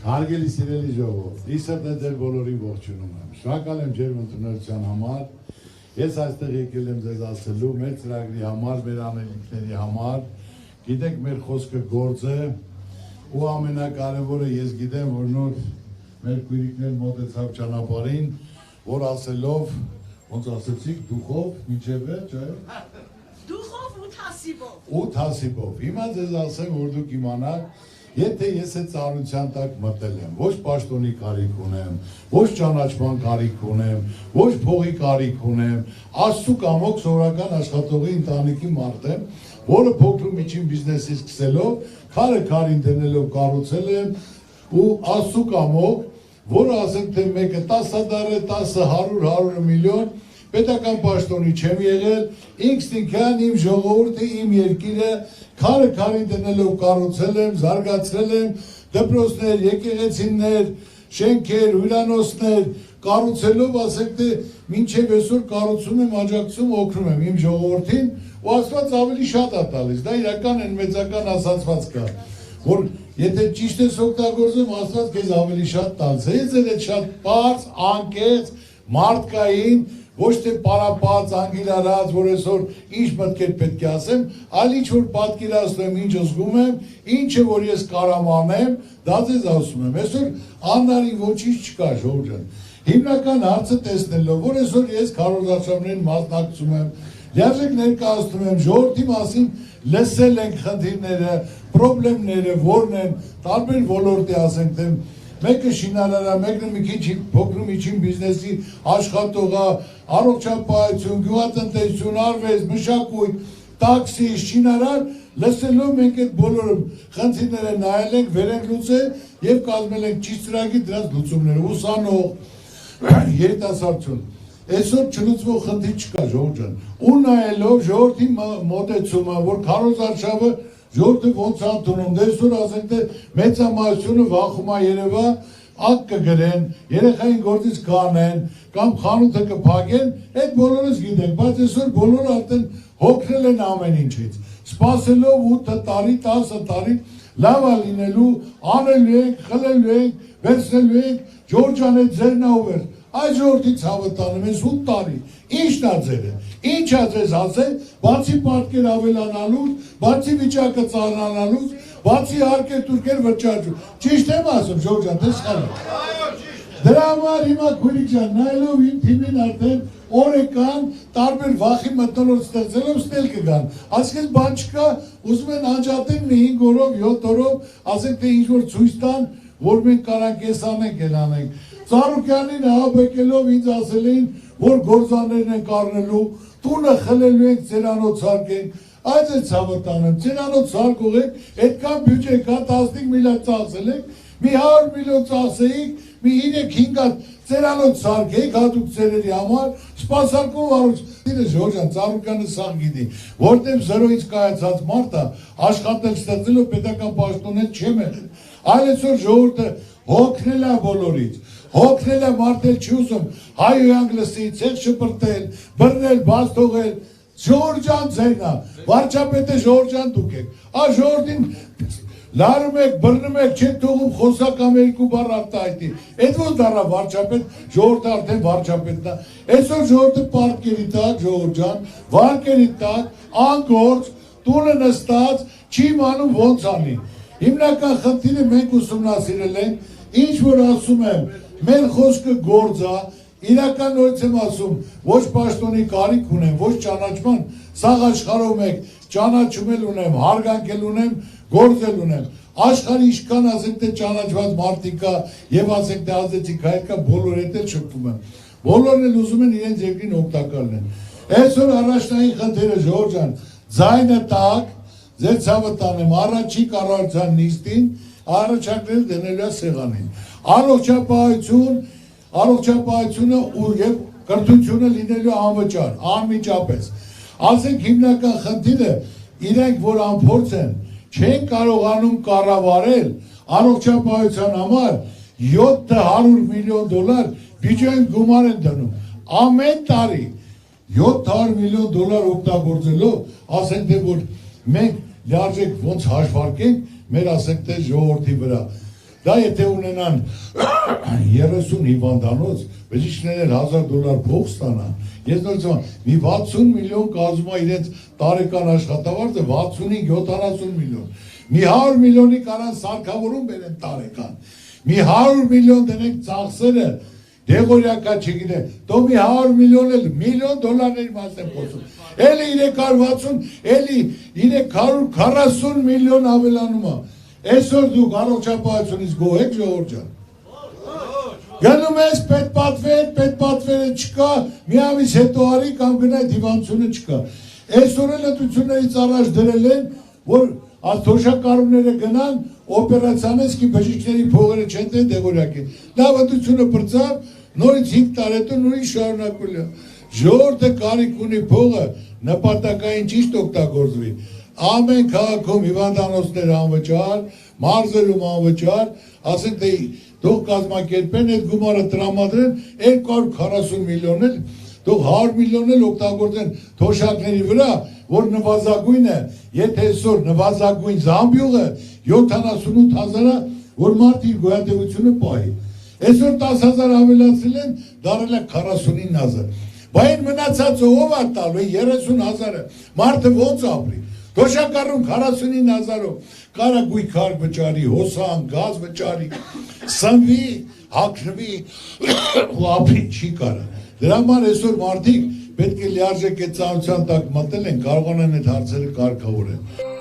Հարգելի սիրելի ժողով, իսրտե ձեր բոլորին ողջունում եմ։ Շնորհակալ եմ ձեր ընդունելության համար։ Ես այստեղ եկել եմ ձեզ ասելու մեր ծրագրի համար, մեր անելիքների համար։ Գիտեք, մեր խոսքը գործ է, ու ամենակարևորը ես գիտեմ, որ նոր մեր քույրիկներ մոտեցավ ճանապարհին, որ ասելով, ոնց ասեցիք, դուխով, մինչև վերջ, այո։ Դուխով ու թասիբով։ Ու թասիբով։ Հիմա ձեզ ասեմ, որ դուք իմանաք, եթե ես այդ ծառայության տակ մտել եմ, ոչ պաշտոնի կարիք ունեմ, ոչ ճանաչման կարիք ունեմ, ոչ փողի կարիք ունեմ, Աստծո կամոք սովորական աշխատողի ընտանիքի մարդ եմ, որը փոքր ու միջին բիզնեսի սկսելով, քարը քարին դնելով կառուցել եմ ու Աստծո կամոք, որը ասենք թե մեկը 10,000 է, 10, 100 միլիոն պետական պաշտոնի չեմ եղել, ինքնին իմ ժողովուրդը, իմ երկիրը քարը քարին դնելով կառուցել եմ, զարգացրել եմ, դպրոցներ, եկեղեցիներ, շենքեր, հյուրանոցներ կառուցելով, ասենք թե մինչև այսօր կառուցում եմ, աջակցում, օգնում եմ իմ ժողովրդին, ու Աստված ավելի շատ է տալիս, դա իրական են մեծական ասացված կա, որ եթե ճիշտ ես օգտագործում, Աստված քեզ ավելի շատ տալիս է, ես այդ շատ բարձ, անկեղծ, մարդկային ոչ թե պարապած, անգիրարած, որ այսօր ինչ մտքեր պետք է ասեմ, այլ ինչ որ պատկերացնում եմ, ինչ զգում եմ, ինչը որ ես կարամ անեմ, դա ձեզ ասում եմ։ Այսօր աննարին ոչինչ չկա, ժողովուրդ ջան։ Հիմնական հարցը տեսնելով, որ այսօր ես քարոզարշավներին մասնակցում եմ, լիարժեք ներկայացնում եմ, ժողովրդի մասին լսել ենք խնդիրները, խնդիրները, որն են, տարբեր ոլորտի ասենք թե մեկը շինարար, մեկը մի քիչ փոքր միջին բիզնեսի աշխատող, առողջապահություն, գյուղատնտեսություն, արվեստ, մշակույթ, տաքսի, շինարար, լսելով մենք այդ բոլոր խնդիրները նայել ենք, վեր ենք լուծել եւ կազմել ենք ճիշտ ծրագիր դրանց լուծումները, ուսանող, երիտասարդություն։ Այսօր չլուծվող խնդիր չկա, ժողովուրդ ջան։ Ու նայելով ժողովրդի մոտեցումը, որ քարոզարշավը ժողովուրդը ոնց ընդունում, դեսուր ասենք թե մեծամասնությունը վախում է երևա, ակ կգրեն, երեխային գործից կանեն, կամ խանութը կփակեն, այդ բոլորս գիտենք, բայց այսօր բոլորը արդեն հոգնել են ամեն ինչից, սպասելով 8 տարի, 10 տարի, լավ է լինելու, անելու ենք, խլելու ենք, վերցնելու ենք, Ջորջան է ձերն ա ուվեր, այդ ժողովրդի ցավը տանում ես 8 տարի, ի՞նչն է ձերը, ինչ է ձեզ ասել, բացի պատկեր ավելանալուց, բացի վիճակը ծանրանալուց, բացի հարկեր տուրքեր վճարում, ճիշտ եմ ասում, Ջորջան, թե սխալ եմ։ Դրա համար հիմա քույրիկ ջան, նայելով իմ թիմին արդեն օրեկան տարբեր վախի մթնոլորտ ստեղծելով ստել կգան, ասենք բան չկա, ուզում են անջատեն մի 5 օրով, 7 օրով, ասենք թե ինչ որ ցույց տան, որ մենք կարանք էս անենք, էլ անենք։ Ծառուկյանին հաբեկելով ինձ ասել էին, որ գործաններն են կառնելու, տունը խլելու ենք, ծերանոց հարկենք, այդ է ցավը տանեմ, ծերանոց հարկող եք, այդքան բյուջե կա, 15 միլիոն ծախսել եք, մի 100 միլիոն ծախսեիք, մի 3-5 հատ ծերանոց հարկեք, հատուկ ծերերի համար, սպասարկող վարույթները Ժորժան, Ծառուկյանը սաղ գիտի, որտեղ զրոյից կայացած մարդը աշխատել ստեղծելով պետական պաշտոնել չեմ եղել, այլ այսօր ժողովուրդը հոգնել է բոլորից, հոգնել է մարդել չի ուզում, հայոյանք լսի, ցեղ շպրտել, բռնել, բաց թողել, Ժորժան ձերնա, վարչապետը Ժորժան դուք եք, ժողովրդին լարում եք, բռնում եք, չեք թողում խոսակ ամերիկու բառ արտահայտի, այդ ոնց դառա վարչապետ, ժողովուրդը արդեն վարչապետն է, այսօր ժողովուրդը պարտքերի տակ, Ժողովուրդ ջան, վարկերի տակ, անգործ, տունը նստած, չի իմանում ոնց անի։ Հիմնական խնդիրը մենք ուսումնասիրել ենք, ինչ որ ասում եմ, մեր խոսքը գործ է, իրական նորից եմ ասում, ոչ պաշտոնի կարիք ունեմ, ոչ ճանաչման, սաղ աշխարհով մեկ ճանաչում էլ ունեմ, հարգանքել ունեմ, գործել ունեմ, աշխարհի ինչքան ասենք թե ճանաչված մարդիկ կա եւ ասենք թե ազդեցիկ հայր կա, բոլոր հետ էլ շփվում եմ, բոլորն էլ ուզում են իրենց երկրին օգտակար լինեն։ Այսօր առաջնային խնդիրը Ժողովուրդ ջան, ձայնը տակ, ձեր ցավը տանեմ, առաջի կառավարության նիստին առաջարկներ դնելու է սեղանին, առողջապահությունը եւ կրթությունը լինելու անվճար, անմիջապես, ասենք հիմնական խնդիրը իրենք որ անփորձ են, չեն կարողանում կառավարել առողջապահության համար 700 միլիոն դոլար բյուջեն գումար են դնում, ամեն տարի 700 միլիոն դոլար օգտագործելով, ասենք թե որ մենք լիարժեք ոնց հաշվարկենք մեր ասենք թե ժողովրդի վրա, դա եթե ունենան 30 հիվանդանոց, բժիշկները $1000 փող ստանան, ես նորից մի 60 միլիոն կազմում է իրենց տարեկան աշխատավարձը 65-70 միլիոն, մի 100 միլիոնի կարան սարքավորում բերեն տարեկան, մի 100 միլիոն դնենք ծախսերը, դեղորյակա չգիտեմ, դո մի 100 միլիոն էլ $1 միլիոնների մասն եմ խոսում, էլի 360, էլի 340 միլիոն ավելանում է, այսօր դուք առողջապահությունից գոհ եք ժողովուրդ ջան։ Գնում ես պետպատվերը չկա, մի ամիս հետո արի կամ գնա դիվանությունը չկա։ Այսօր էլ ընտրություններից առաջ դրել են, որ թոշակառուները գնան օպերացիանեսկի բժիշկների փողերը չեն տեն դեղորյակին։ Լավ ընտրությունը բրծավ, նորից 5 տարի հետո նույն շարունակվել է։ Ժողովուրդը կարիք ունի փողը նպատակային ճիշտ օգտագործվի։ Ամեն քաղաքում հիվանդանոցներ անվճար, մարզերում անվճար, ասենք թե թող կազմակերպեն այդ գումարը տրամադրեն 240 միլիոն էլ, թող 100 միլիոն էլ օգտագործեն թոշակների վրա, որ նվազագույնը, եթե այսօր նվազագույն զամբյուղը 78,000-ը, որ մարդը իր գոյատևությունը պահի։ Այսօր 10,000 ավելացրել են, դարել է 49,000։ Բայց այն մնացածը ով է տալու 30,000-ը, մարդը ոնց ապրի։ Թոշակառուն 49,000-ով կարա գույքար վճարի, հոսան, գազ վճարի, սնվի, հագնվի, ու ապրի չի կարա։ Դրա համար այսօր մարդիկ պետք է լիարժեք այդ ծանոթության տակ մտել են, կարողանան այդ հարցերը կարգավորել։